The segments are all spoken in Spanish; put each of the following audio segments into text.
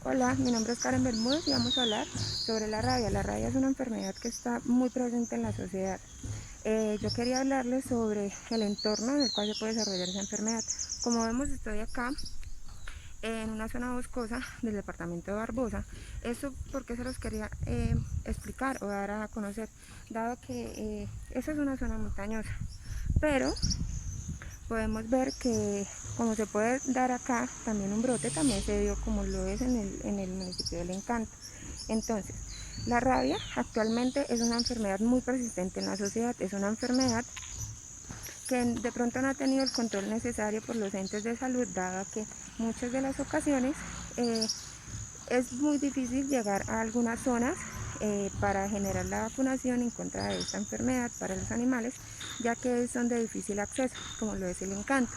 Hola, mi nombre es Karen Bermúdez y vamos a hablar sobre la rabia. La rabia es una enfermedad que está muy presente en la sociedad. Yo quería hablarles sobre el entorno en el cual se puede desarrollar esa enfermedad. Como vemos, estoy acá en una zona boscosa del departamento de Barbosa. Esto porque se los quería explicar o dar a conocer, dado que esa es una zona montañosa. Pero podemos ver que como se puede dar acá también un brote, también se dio como lo es en el municipio del Encanto. Entonces, la rabia actualmente es una enfermedad muy persistente en la sociedad, es una enfermedad que de pronto no ha tenido el control necesario por los entes de salud, dado que muchas de las ocasiones eh, es muy difícil llegar a algunas zonas para generar la vacunación en contra de esta enfermedad para los animales, ya que son de difícil acceso, como lo es el Encanto.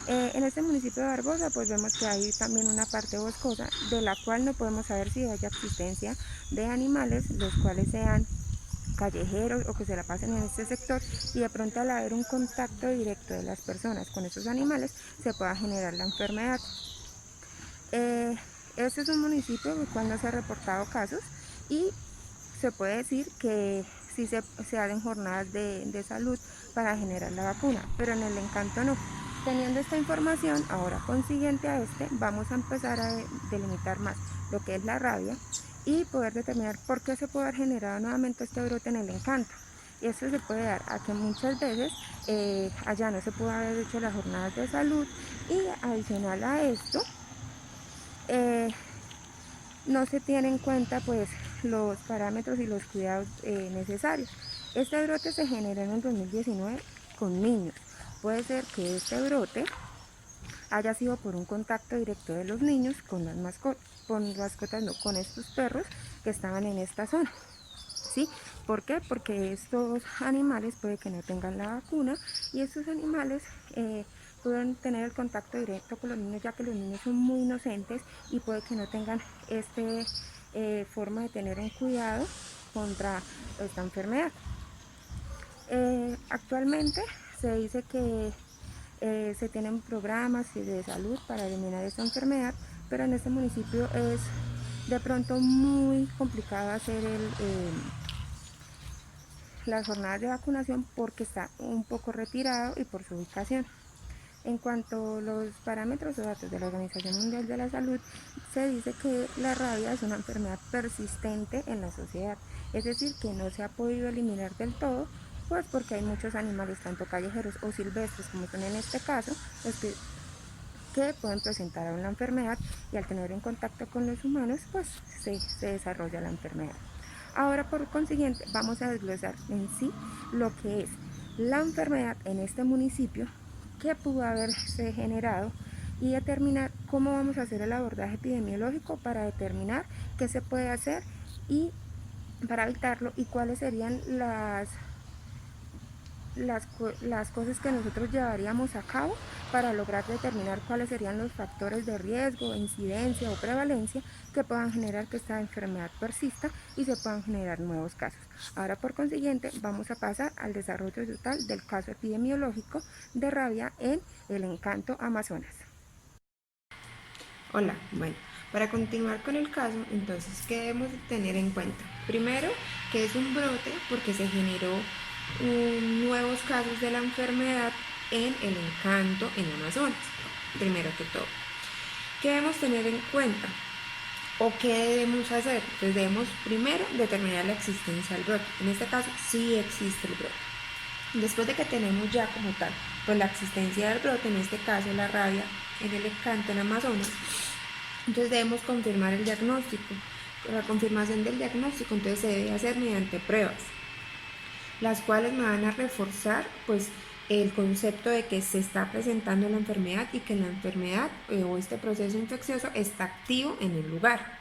En este municipio de Barbosa pues vemos que hay también una parte boscosa de la cual no podemos saber si haya existencia de animales los cuales sean callejeros o que se la pasen en este sector, y de pronto al haber un contacto directo de las personas con estos animales se pueda generar la enfermedad. Eh, este es un municipio en el cual no se han reportado casos y se puede decir que sí se hacen jornadas de salud para generar la vacuna, pero en el Encanto no. Teniendo esta información, ahora consiguiente a vamos a empezar a delimitar más lo que es la rabia y poder determinar por qué se puede haber generado nuevamente este brote en el Encanto. Y esto se puede dar a que muchas veces allá no se pudo haber hecho las jornadas de salud, y adicional a esto, eh, no se tienen en cuenta pues los parámetros y los cuidados necesarios. Este brote se generó en el 2019 con niños. Puede ser que este brote haya sido por un contacto directo de los niños con mascotas no, con estos perros que estaban en esta zona. ¿Sí? ¿Por qué? Porque estos animales puede que no tengan la vacuna, y estos animales pueden tener el contacto directo con los niños, ya que los niños son muy inocentes y puede que no tengan este forma de tener un cuidado contra esta enfermedad. Actualmente se dice que se tienen programas de salud para eliminar esta enfermedad, pero en este municipio es de pronto muy complicado hacer las jornadas de vacunación porque está un poco retirado y por su ubicación. En cuanto a los parámetros o datos de la Organización Mundial de la Salud, se dice que la rabia es una enfermedad persistente en la sociedad, es decir, que no se ha podido eliminar del todo, pues porque hay muchos animales, tanto callejeros o silvestres, como son en este caso, los que pueden presentar aún la enfermedad, y al tener en contacto con los humanos, pues se desarrolla la enfermedad. Ahora, por consiguiente, vamos a desglosar en sí lo que es la enfermedad en este municipio, qué pudo haberse generado, y determinar cómo vamos a hacer el abordaje epidemiológico para determinar qué se puede hacer y para evitarlo, y cuáles serían las cosas que nosotros llevaríamos a cabo para lograr determinar cuáles serían los factores de riesgo, incidencia o prevalencia que puedan generar que esta enfermedad persista y se puedan generar nuevos casos. Ahora, por consiguiente, vamos a pasar al desarrollo total del caso epidemiológico de rabia en el Encanto Amazonas. Hola, bueno, para continuar con el caso, entonces, ¿qué debemos tener en cuenta? Primero, que es un brote porque se generó nuevos casos de la enfermedad en el Encanto, en Amazonas, primero que todo. ¿Qué debemos tener en cuenta? ¿O qué debemos hacer? Pues debemos primero determinar la existencia del brote. En este caso, sí existe el brote. Después de que tenemos ya como tal, pues la existencia del brote, en este caso la rabia en el Encanto, en Amazonas, entonces debemos confirmar el diagnóstico. La confirmación del diagnóstico entonces se debe hacer mediante pruebas, las cuales me van a reforzar pues el concepto de que se está presentando la enfermedad y que la enfermedad o este proceso infeccioso está activo en el lugar.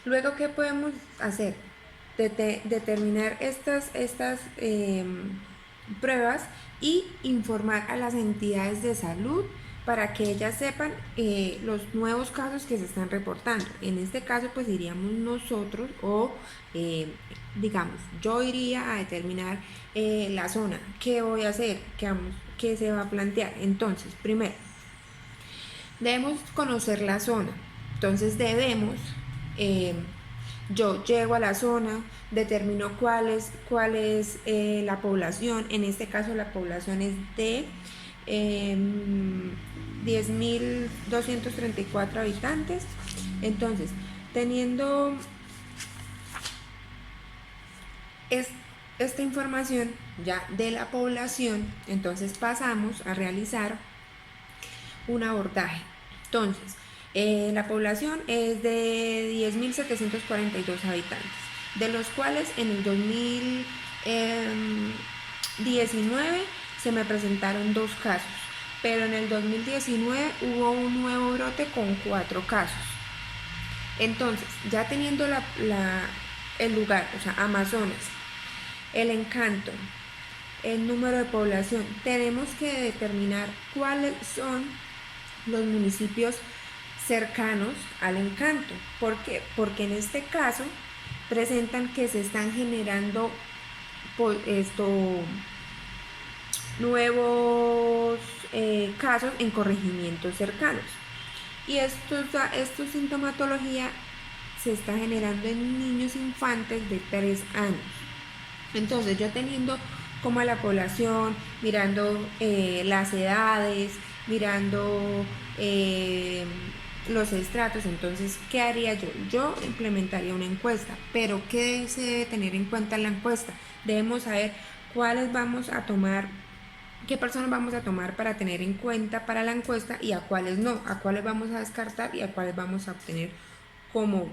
Luego, ¿qué podemos hacer? Determinar estas pruebas y informar a las entidades de salud para que ellas sepan los nuevos casos que se están reportando. En este caso, pues iríamos nosotros o, digamos, yo iría a determinar la zona. ¿Qué voy a hacer? ¿Qué se va a plantear? Entonces, primero, debemos conocer la zona. Entonces yo llego a la zona, determino cuál es la población. En este caso la población es de 10.234 habitantes. Entonces, teniendo esta información ya de la población, entonces pasamos a realizar un abordaje. Entonces, la población es de 10.742 habitantes, de los cuales en el 2019 se me presentaron 2 casos, pero en el 2019 hubo un nuevo brote con 4 casos. Entonces, ya teniendo el lugar, o sea, Amazonas, el Encanto, el número de población, tenemos que determinar cuáles son los municipios cercanos al Encanto. ¿Por qué? Porque en este caso presentan que se están generando nuevos casos en corregimientos cercanos. Y esta sintomatología se está generando en niños infantes de 3 años. Entonces, yo teniendo como a la población, mirando las edades, mirando los estratos, entonces, ¿qué haría yo? Yo implementaría una encuesta, pero ¿qué se debe tener en cuenta en la encuesta? Debemos saber cuáles vamos a tomar, qué personas vamos a tomar para tener en cuenta para la encuesta y a cuáles no, a cuáles vamos a descartar y a cuáles vamos a obtener como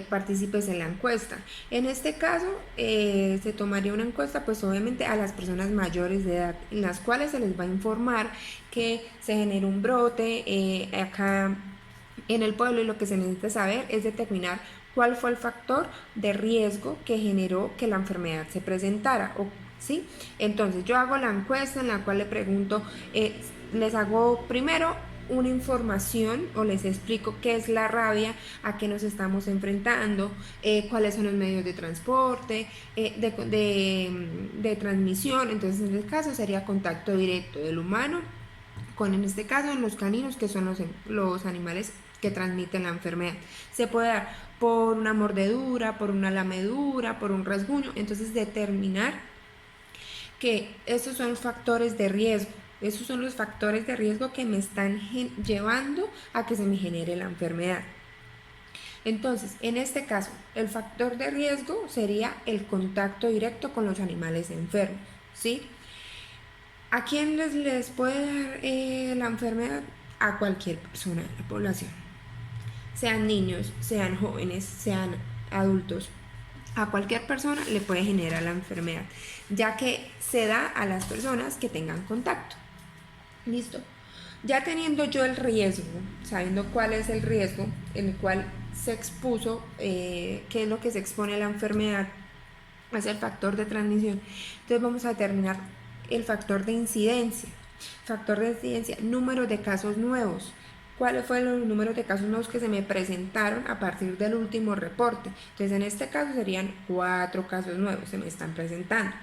partícipes en la encuesta. En este caso se tomaría una encuesta pues obviamente a las personas mayores de edad, en las cuales se les va a informar que se generó un brote acá en el pueblo, y lo que se necesita saber es determinar cuál fue el factor de riesgo que generó que la enfermedad se presentara. ¿Sí? Entonces yo hago la encuesta en la cual le pregunto, les hago primero una información o les explico qué es la rabia, a qué nos estamos enfrentando, cuáles son los medios de transporte, de transmisión. Entonces en este caso sería contacto directo del humano con, en este caso, en los caninos, que son los animales que transmiten la enfermedad. Se puede dar por una mordedura, por una lamedura, por un rasguño. Entonces determinar que estos son factores de riesgo. Esos son los factores de riesgo que me están llevando a que se me genere la enfermedad. Entonces, en este caso, el factor de riesgo sería el contacto directo con los animales enfermos, ¿sí? ¿A quién les puede dar la enfermedad? A cualquier persona de la población. Sean niños, sean jóvenes, sean adultos. A cualquier persona le puede generar la enfermedad, ya que se da a las personas que tengan contacto. ¿Listo? Ya teniendo yo el riesgo, sabiendo cuál es el riesgo en el cual se expuso, qué es lo que se expone a la enfermedad, es el factor de transmisión, entonces vamos a determinar el factor de incidencia. Factor de incidencia, número de casos nuevos. ¿Cuáles fueron los números de casos nuevos que se me presentaron a partir del último reporte? Entonces en este caso serían 4 casos nuevos se me están presentando.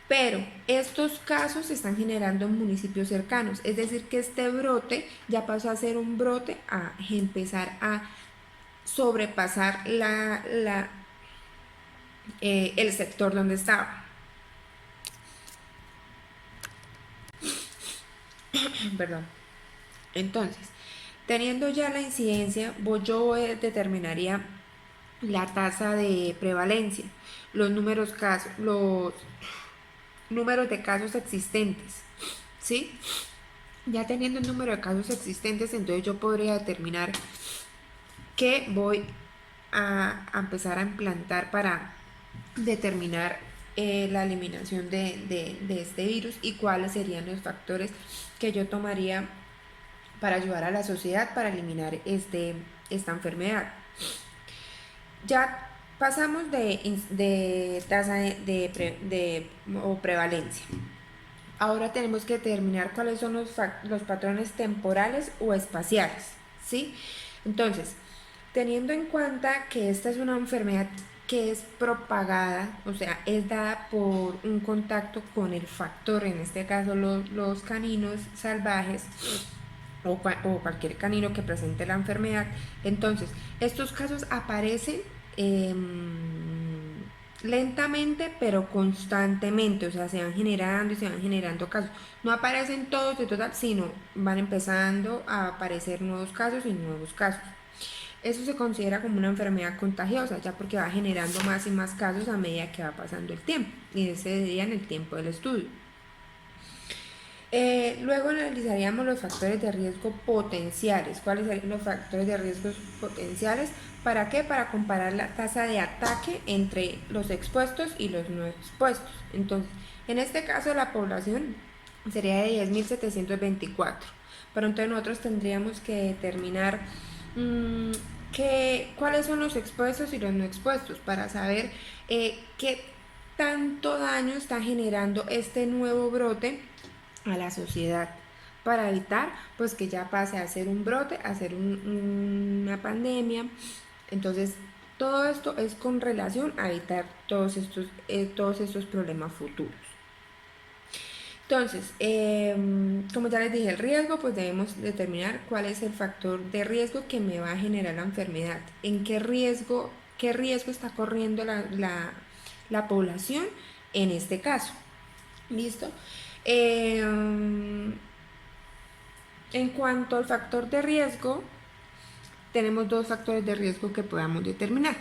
Pero estos casos se están generando en municipios cercanos, es decir que este brote ya pasó a ser un brote a empezar a sobrepasar el sector donde estaba. Perdón. Entonces, teniendo ya la incidencia, yo determinaría la tasa de prevalencia, los números de casos existentes, ¿sí? Ya teniendo el número de casos existentes, entonces yo podría determinar qué voy a empezar a implantar para determinar la eliminación de este virus y cuáles serían los factores que yo tomaría para ayudar a la sociedad para eliminar esta enfermedad. Ya pasamos de tasa o prevalencia. Ahora tenemos que determinar cuáles son los patrones temporales o espaciales, ¿sí? Entonces, teniendo en cuenta que esta es una enfermedad que es propagada, o sea, es dada por un contacto con el factor, en este caso los caninos salvajes, o cualquier canino que presente la enfermedad. Entonces, estos casos aparecen lentamente pero constantemente, o sea, se van generando y se van generando casos. No aparecen todos de total, sino van empezando a aparecer nuevos casos y nuevos casos. Eso se considera como una enfermedad contagiosa, ya porque va generando más y más casos a medida que va pasando el tiempo, y ese sería en el tiempo del estudio. Luego analizaríamos los factores de riesgo potenciales. ¿Cuáles serían los factores de riesgo potenciales? ¿Para qué? Para comparar la tasa de ataque entre los expuestos y los no expuestos. Entonces, en este caso la población sería de 10.724. Pero entonces nosotros tendríamos que determinar cuáles son los expuestos y los no expuestos para saber qué tanto daño está generando este nuevo brote a la sociedad, para evitar pues que ya pase a ser un brote, a ser una pandemia. Entonces todo esto es con relación a evitar todos estos problemas futuros. Entonces, como ya les dije, el riesgo, pues debemos determinar cuál es el factor de riesgo que me va a generar la enfermedad, en qué riesgo está corriendo la población en este caso. ¿Listo? En cuanto al factor de riesgo, tenemos dos factores de riesgo que podamos determinar.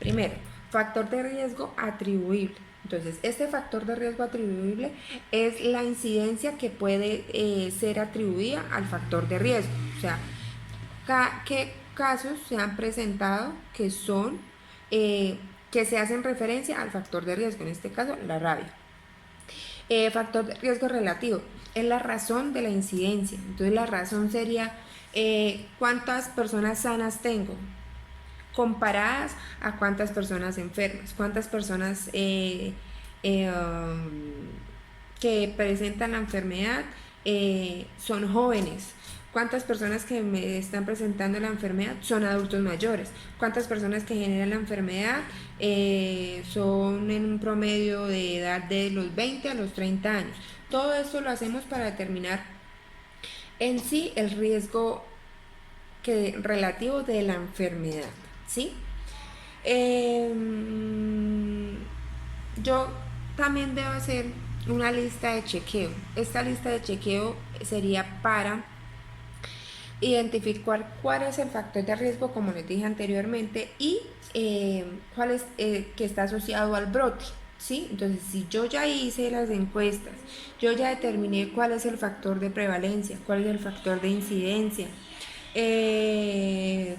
Primero, factor de riesgo atribuible. Entonces, este factor de riesgo atribuible es la incidencia que puede ser atribuida al factor de riesgo. O sea, qué casos se han presentado que son que se hacen referencia al factor de riesgo, en este caso la rabia. Factor de riesgo relativo es la razón de la incidencia. Entonces la razón sería cuántas personas sanas tengo comparadas a cuántas personas enfermas, cuántas personas que presentan la enfermedad son jóvenes, cuántas personas que me están presentando la enfermedad son adultos mayores, cuántas personas que generan la enfermedad son en un promedio de edad de los 20 a los 30 años. Todo esto lo hacemos para determinar en sí el riesgo relativo de la enfermedad, ¿sí? Yo también debo hacer una lista de chequeo. Esta lista de chequeo sería para identificar cuál es el factor de riesgo, como les dije anteriormente, y cuál es que está asociado al brote, ¿sí? Entonces, si yo ya hice las encuestas, yo ya determiné cuál es el factor de prevalencia, cuál es el factor de incidencia,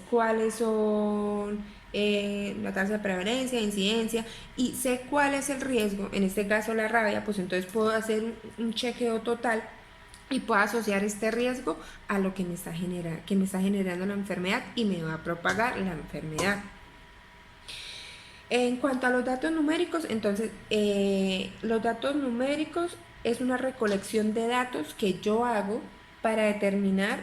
cuáles son la tasa de prevalencia, incidencia, y sé cuál es el riesgo, en este caso la rabia, pues entonces puedo hacer un chequeo total y puedo asociar este riesgo a lo que me está generando la enfermedad y me va a propagar la enfermedad. En cuanto a los datos numéricos, entonces los datos numéricos es una recolección de datos que yo hago para determinar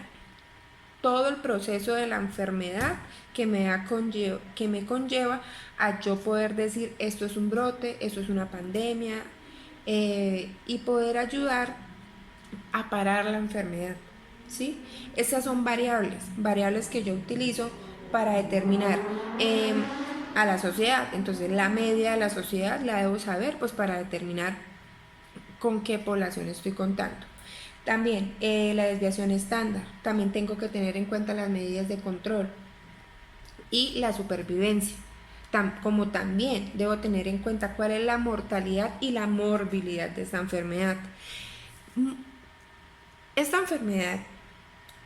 todo el proceso de la enfermedad que me conlleva a yo poder decir esto es un brote, esto es una pandemia, y poder ayudar a parar la enfermedad, ¿sí? Estas son variables que yo utilizo para determinar a la sociedad. Entonces la media de la sociedad la debo saber pues para determinar con qué población estoy contando. También la desviación estándar, también tengo que tener en cuenta las medidas de control y la supervivencia, como también debo tener en cuenta cuál es la mortalidad y la morbilidad de esta enfermedad. Esta enfermedad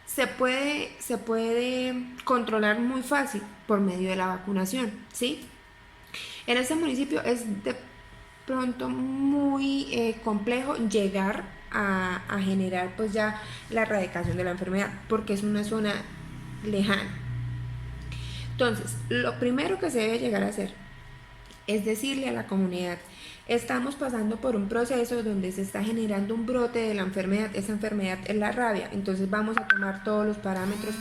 se puede controlar muy fácil por medio de la vacunación, ¿sí? En este municipio es de pronto muy complejo llegar a generar pues ya la erradicación de la enfermedad porque es una zona lejana. Entonces, lo primero que se debe llegar a hacer es decirle a la comunidad: estamos pasando por un proceso donde se está generando un brote de la enfermedad. Esa enfermedad es la rabia, entonces vamos a tomar todos los parámetros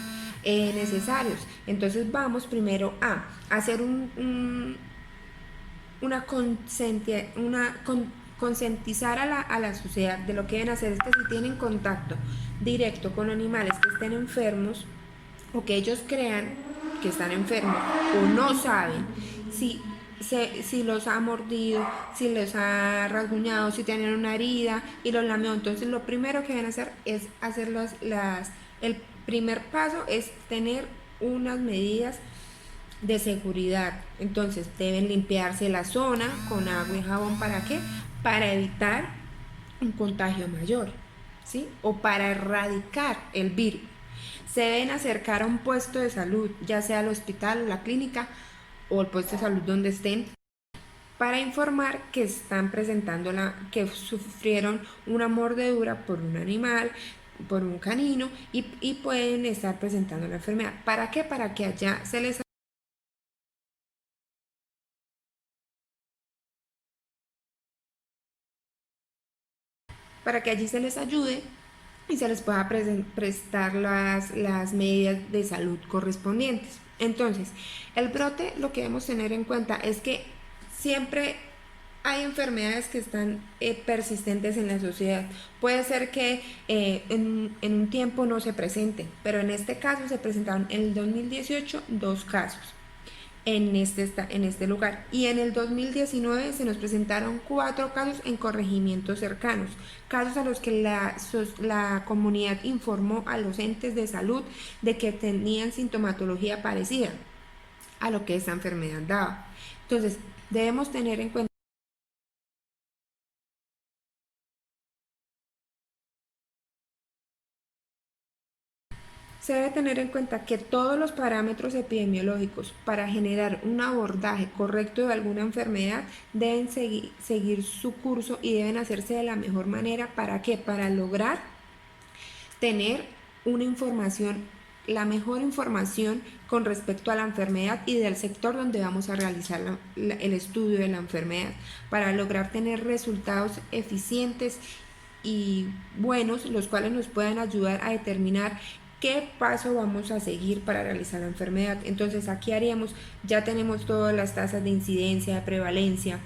necesarios. Entonces vamos primero a hacer una concientizar a la sociedad de lo que deben hacer es que si tienen contacto directo con animales que estén enfermos o que ellos crean que están enfermos o no saben si los ha mordido, si los ha rasguñado, si tienen una herida y los lamió, entonces lo primero que deben hacer es hacer el primer paso es tener unas medidas de seguridad. Entonces deben limpiarse la zona con agua y jabón. ¿Para qué? Para evitar un contagio mayor, ¿sí? O para erradicar el virus. Se deben acercar a un puesto de salud, ya sea el hospital o la clínica o el puesto de salud donde estén, para informar que están presentando que sufrieron una mordedura por un animal, por un canino y pueden estar presentando la enfermedad. ¿Para qué? Para que allá se les para que allí se les ayude y se les pueda prestar las medidas de salud correspondientes. Entonces, el brote, lo que debemos tener en cuenta es que siempre hay enfermedades que están persistentes en la sociedad. Puede ser que en un tiempo no se presenten, pero en este caso se presentaron en el 2018 dos casos en este lugar. Y en el 2019 se nos presentaron 4 casos en corregimientos cercanos, casos a los que la comunidad informó a los entes de salud de que tenían sintomatología parecida a lo que esta enfermedad daba. Entonces, debemos tener en cuenta Se debe tener en cuenta que todos los parámetros epidemiológicos para generar un abordaje correcto de alguna enfermedad deben seguir su curso y deben hacerse de la mejor manera. ¿Para qué? Para lograr tener una información, la mejor información con respecto a la enfermedad y del sector donde vamos a realizar el estudio de la enfermedad, para lograr tener resultados eficientes y buenos, los cuales nos puedan ayudar a determinar qué paso vamos a seguir para realizar la enfermedad. Entonces aquí haríamos, ya tenemos todas las tasas de incidencia, de prevalencia,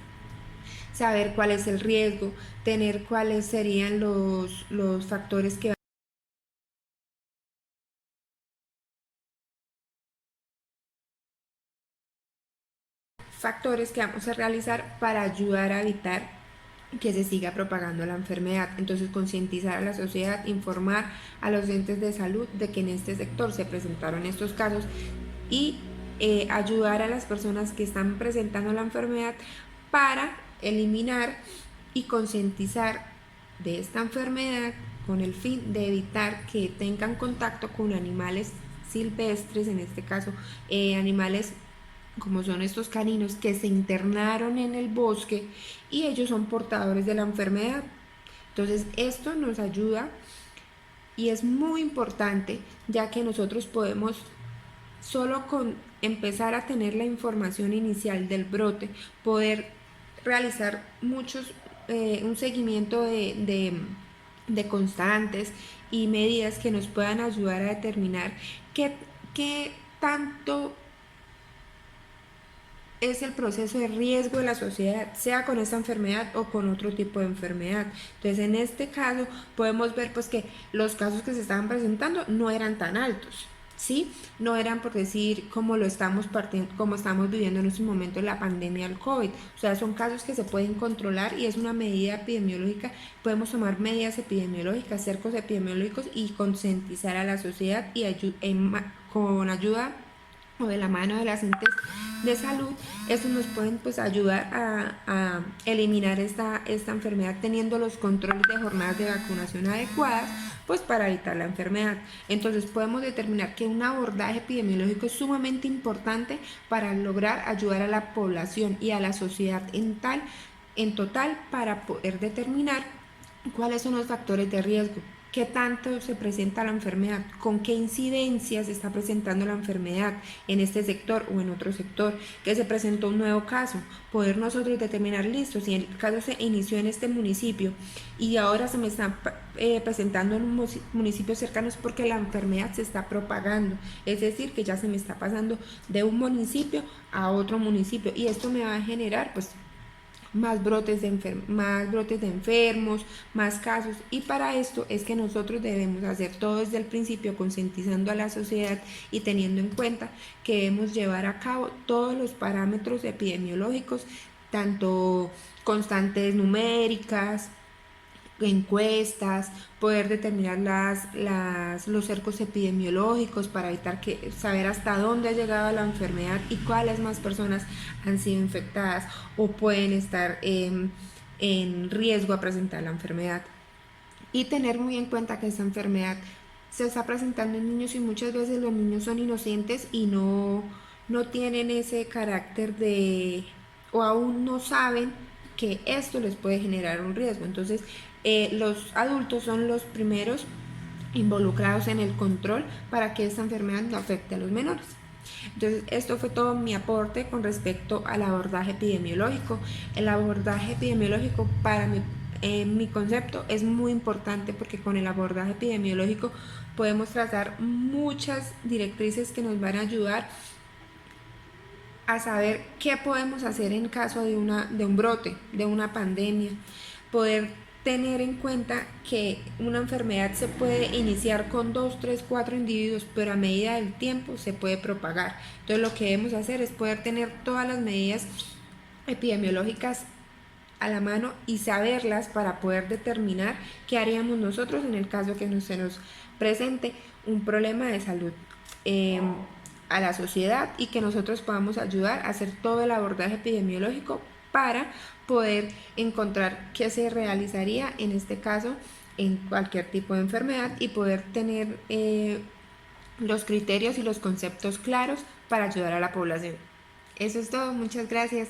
saber cuál es el riesgo, tener cuáles serían los factores que vamos a realizar para ayudar a evitar que se siga propagando la enfermedad. Entonces, concientizar a la sociedad, informar a los entes de salud de que en este sector se presentaron estos casos y ayudar a las personas que están presentando la enfermedad para eliminar y concientizar de esta enfermedad con el fin de evitar que tengan contacto con animales silvestres, en este caso animales como son estos caninos que se internaron en el bosque y ellos son portadores de la enfermedad. Entonces esto nos ayuda y es muy importante, ya que nosotros podemos, solo con empezar a tener la información inicial del brote, poder realizar un seguimiento de constantes y medidas que nos puedan ayudar a determinar qué tanto es el proceso de riesgo de la sociedad, sea con esta enfermedad o con otro tipo de enfermedad. Entonces, en este caso podemos ver pues que los casos que se estaban presentando no eran tan altos, ¿sí? No eran, por decir, como como estamos viviendo en este momento la pandemia del COVID. O sea, son casos que se pueden controlar y es una medida epidemiológica. Podemos tomar medidas epidemiológicas, cercos epidemiológicos y concientizar a la sociedad y con ayuda o de la mano de las entes de salud. Estos nos pueden pues ayudar a eliminar esta enfermedad, teniendo los controles de jornadas de vacunación adecuadas pues para evitar la enfermedad. Entonces podemos determinar que un abordaje epidemiológico es sumamente importante para lograr ayudar a la población y a la sociedad en total para poder determinar cuáles son los factores de riesgo, qué tanto se presenta la enfermedad, con qué incidencia se está presentando la enfermedad en este sector o en otro sector, que se presentó un nuevo caso, poder nosotros determinar, listo, si el caso se inició en este municipio y ahora se me está presentando en municipios cercanos porque la enfermedad se está propagando, es decir, que ya se me está pasando de un municipio a otro municipio y esto me va a generar pues más brotes de enfermos, más casos, y para esto es que nosotros debemos hacer todo desde el principio, concientizando a la sociedad y teniendo en cuenta que debemos llevar a cabo todos los parámetros epidemiológicos, tanto constantes numéricas, encuestas, poder determinar los cercos epidemiológicos para evitar saber hasta dónde ha llegado la enfermedad y cuáles más personas han sido infectadas o pueden estar en riesgo a presentar la enfermedad. Y tener muy en cuenta que esta enfermedad se está presentando en niños y muchas veces los niños son inocentes y no tienen ese carácter o aún no saben que esto les puede generar un riesgo. Entonces, los adultos son los primeros involucrados en el control para que esta enfermedad no afecte a los menores. Entonces, esto fue todo mi aporte con respecto al abordaje epidemiológico. El abordaje epidemiológico para mi concepto es muy importante porque con el abordaje epidemiológico podemos trazar muchas directrices que nos van a ayudar a saber qué podemos hacer en caso de un brote, de una pandemia, poder tener en cuenta que una enfermedad se puede iniciar con 2, 3, 4 individuos, pero a medida del tiempo se puede propagar. Entonces lo que debemos hacer es poder tener todas las medidas epidemiológicas a la mano y saberlas para poder determinar qué haríamos nosotros en el caso que se nos presente un problema de salud a la sociedad y que nosotros podamos ayudar a hacer todo el abordaje epidemiológico para poder encontrar qué se realizaría en este caso en cualquier tipo de enfermedad y poder tener los criterios y los conceptos claros para ayudar a la población. Eso es todo, muchas gracias.